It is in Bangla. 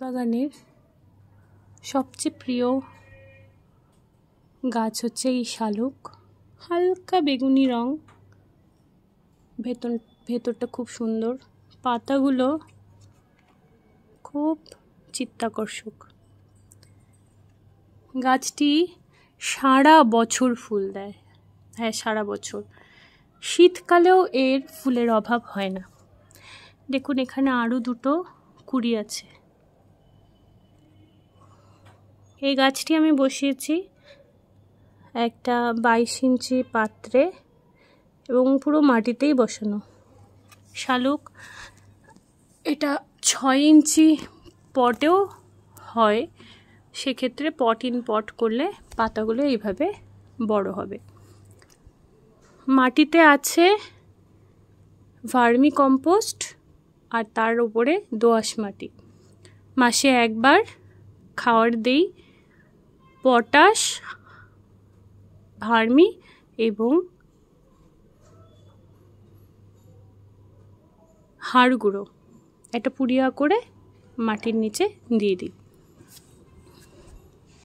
বাগানের সবচেয়ে প্রিয় গাছ হচ্ছে এই শালুক। হালকা বেগুনি রং, ভেতরটা খুব সুন্দর, পাতাগুলো খুব চিত্তাকর্ষক। গাছটি সারা বছর ফুল দেয়, হ্যাঁ সারা বছর, শীতকালেও এর ফুলের অভাব হয় না। দেখুন এখানে আরও দুটো কুড়ি আছে। এই গাছটি আমি বসিয়েছি একটা 22 ইঞ্চি পাত্রে এবং পুরো মাটিতেই বসানো। শালুক এটা 6 ইঞ্চি পটেও হয়, সেক্ষেত্রে পট ইন পট করলে পাতাগুলো এইভাবে বড় হবে। মাটিতে আছে ভার্মি কম্পোস্ট আর তার উপরে দোআঁশ মাটি। মাসে একবার খাওয়ার দেই পটাশ, ভার্মি এবং হাড় গুঁড়ো, একটা পুড়িয়া করে মাটির নিচে দিয়ে দিই।